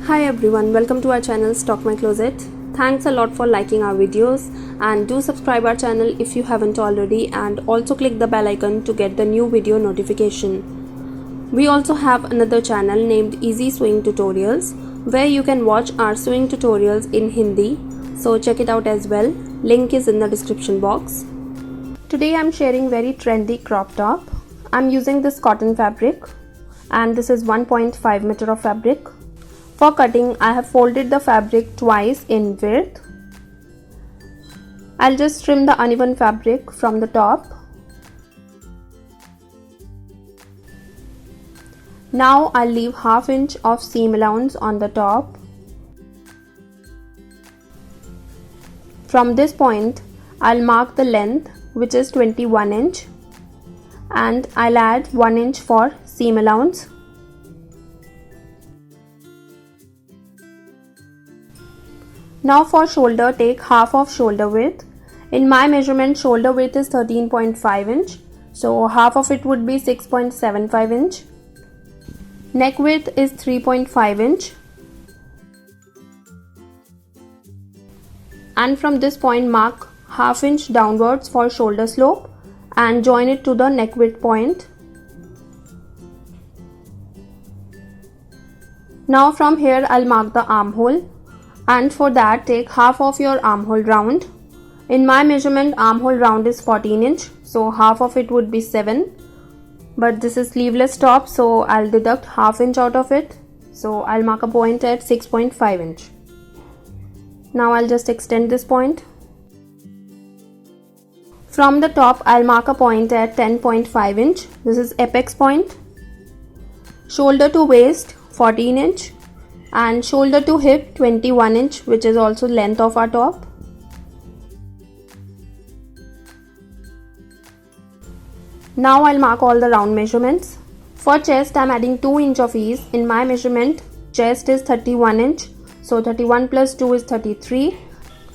Hi everyone, welcome to our channel Stalk My Closet. Thanks a lot for liking our videos and do subscribe our channel if you haven't already, and also click the bell icon to get the new video notification. We also have another channel named Easy Sewing Tutorials where you can watch our sewing tutorials in Hindi, so check it out as well. Link is in the description box. Today I'm sharing very trendy crop top. I'm using this cotton fabric and this is 1.5 meter of fabric. For cutting, I have folded the fabric twice in width. I'll just trim the uneven fabric from the top. Now I'll leave ½ inch of seam allowance on the top. From this point, I'll mark the length, which is 21 inch, and I'll add 1 inch for seam allowance. Now for shoulder, take half of shoulder width. In my measurement, shoulder width is 13.5 inch, so half of it would be 6.75 inch. Neck width is 3.5 inch. And from this point, mark ½ inch downwards for shoulder slope and join it to the neck width point. Now from here, I'll mark the armhole. And for that, take half of your armhole round. In my measurement, armhole round is 14 inch, so half of it would be 7. But this is sleeveless top, so I'll deduct ½ inch out of it. So I'll mark a point at 6.5 inch. Now I'll just extend this point. From the top, I'll mark a point at 10.5 inch. This is apex point. Shoulder to waist 14 inch. And shoulder to hip 21 inch, which is also length of our top. Now I'll mark all the round measurements. For chest, I'm adding 2 inch of ease. In my measurement, chest is 31 inch, so 31 plus 2 is 33,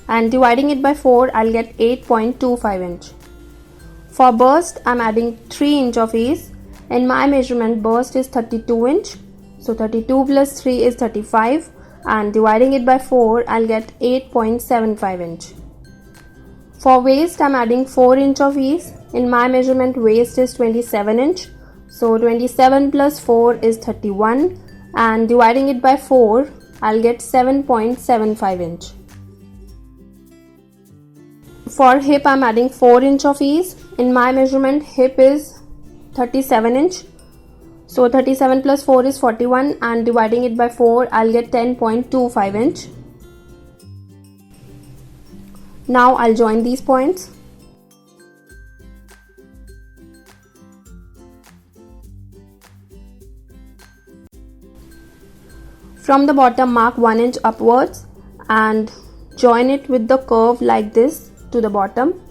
and dividing it by 4, I'll get 8.25 inch. For bust, I'm adding 3 inch of ease. In my measurement, bust is 32 inch. So 32 plus 3 is 35, and dividing it by 4, I'll get 8.75 inch. For waist, I'm adding 4 inch of ease. In my measurement, waist is 27 inch. So 27 plus 4 is 31, and dividing it by 4, I'll get 7.75 inch. For hip, I'm adding 4 inch of ease. In my measurement, hip is 37 inch. So 37 plus 4 is 41, and dividing it by 4, I'll get 10.25 inch. Now I'll join these points. From the bottom, mark 1 inch upwards and join it with the curve like this to the bottom.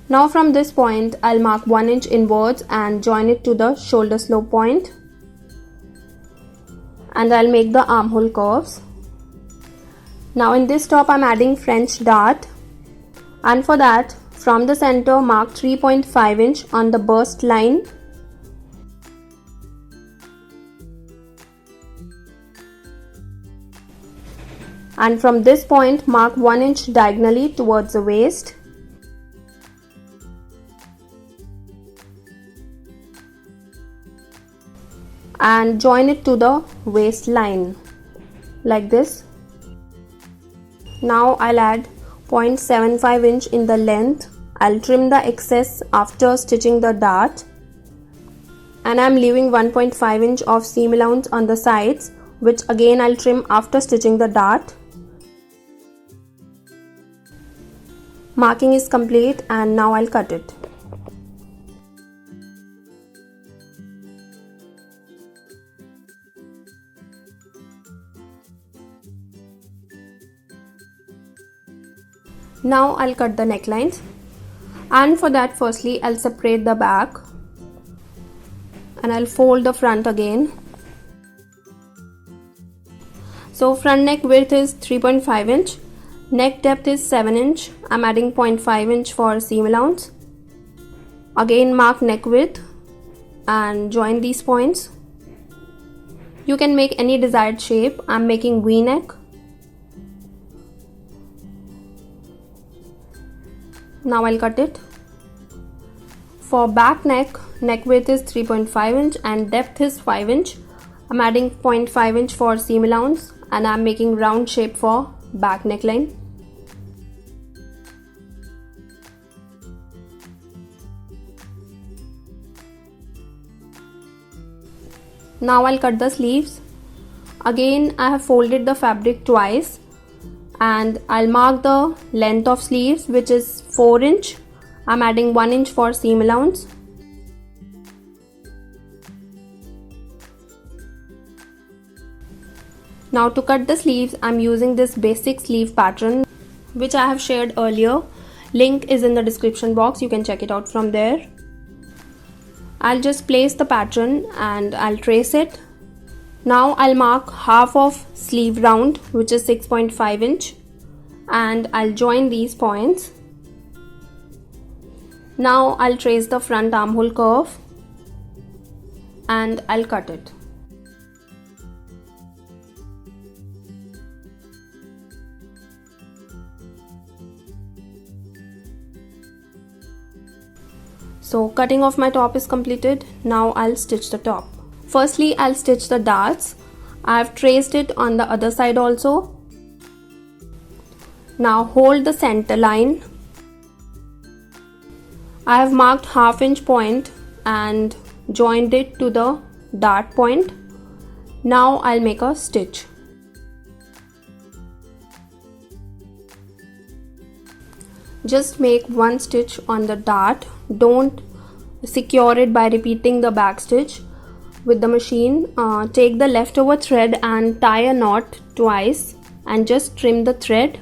Now from this point, I'll mark 1 inch inwards and join it to the shoulder slope point. And I'll make the armhole curves. Now in this top, I'm adding French dart. And for that, from the center, mark 3.5 inch on the bust line. And from this point, mark 1 inch diagonally towards the waist. And join it to the waistline like this. Now I'll add 0.75 inch in the length. I'll trim the excess after stitching the dart, and I'm leaving 1.5 inch of seam allowance on the sides, which again I'll trim after stitching the dart. Marking is complete, and now I'll cut it. Now I'll cut the necklines, and for that, firstly I'll separate the back and I'll fold the front again. So front neck width is 3.5 inch, neck depth is 7 inch. I'm adding 0.5 inch for seam allowance. Again mark neck width and join these points. You can make any desired shape. I'm making V-neck. Now I'll cut it. For back neck, neck width is 3.5 inch and depth is 5 inch. I'm adding 0.5 inch for seam allowance and I'm making round shape for back neckline. Now I'll cut the sleeves. Again, I have folded the fabric twice and I'll mark the length of sleeves, which is 4 inch. I'm adding 1 inch for seam allowance. Now to cut the sleeves, I'm using this basic sleeve pattern which I have shared earlier. Link is in the description box, you can check it out from there. I'll just place the pattern and I'll trace it. Now I'll mark half of sleeve round, which is 6.5 inch, and I'll join these points. Now I'll trace the front armhole curve and I'll cut it. So cutting of my top is completed. Now I'll stitch the top. Firstly, I'll stitch the darts. I've traced it on the other side also. Now hold the center line. I have marked half inch point and joined it to the dart point. Now I'll make a stitch. Just make one stitch on the dart. Don't secure it by repeating the back stitch with the machine. Take the leftover thread and tie a knot twice and just trim the thread.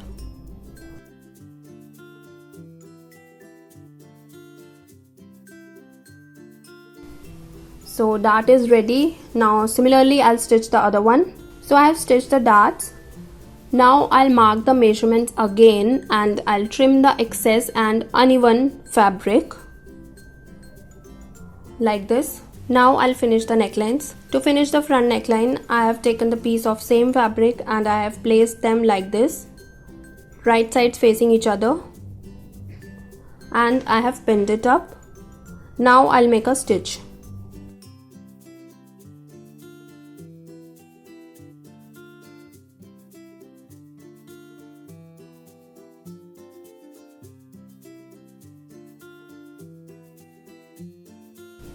So dart is ready. Now similarly I'll stitch the other one. So I have stitched the darts. Now I'll mark the measurements again and I'll trim the excess and uneven fabric like this. Now I'll finish the necklines. To finish the front neckline, I have taken the piece of same fabric and I have placed them like this, right sides facing each other, and I have pinned it up. Now I'll make a stitch.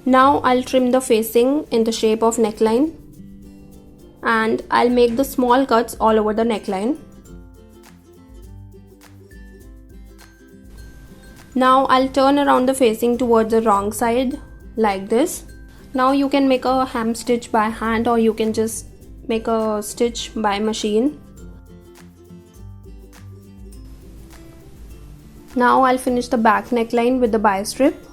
Now I'll trim the facing in the shape of neckline and I'll make the small cuts all over the neckline. Now I'll turn around the facing towards the wrong side like this. Now you can make a hem stitch by hand or you can just make a stitch by machine. Now I'll finish the back neckline with the bias strip.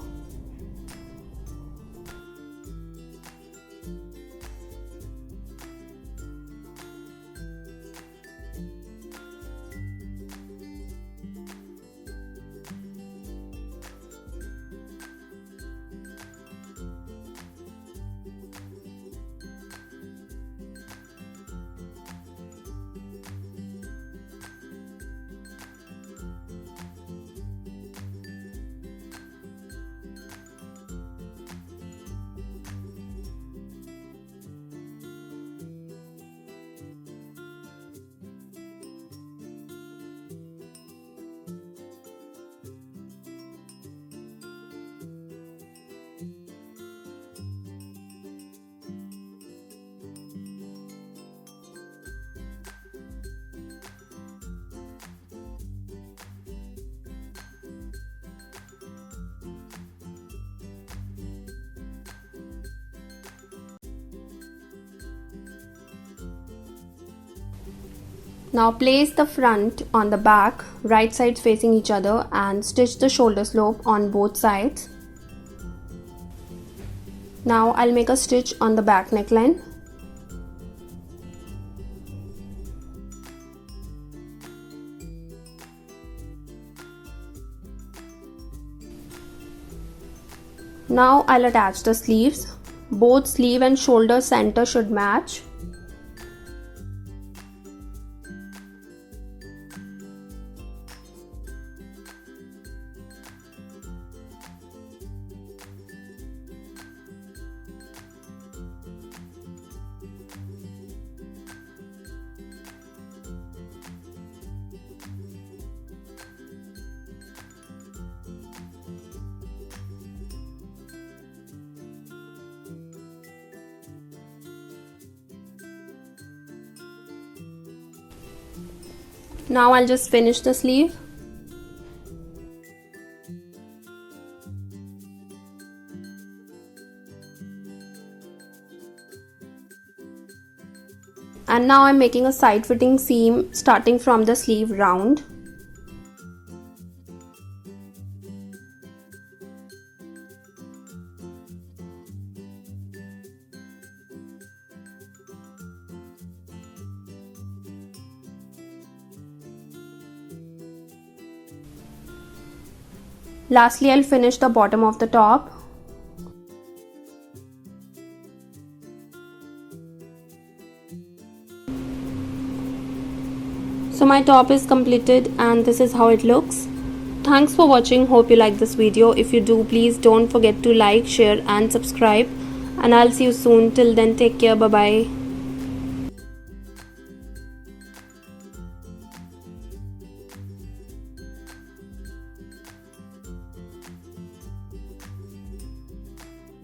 Now place the front on the back, right sides facing each other, and stitch the shoulder slope on both sides. Now I'll make a stitch on the back neckline. Now I'll attach the sleeves. Both sleeve and shoulder center should match. Now I'll just finish the sleeve. And now I'm making a side fitting seam starting from the sleeve round. Lastly, I'll finish the bottom of the top. So my top is completed and this is how it looks. Thanks for watching. Hope you like this video. If you do, please don't forget to like, share and subscribe. And I'll see you soon. Till then, take care. Bye bye.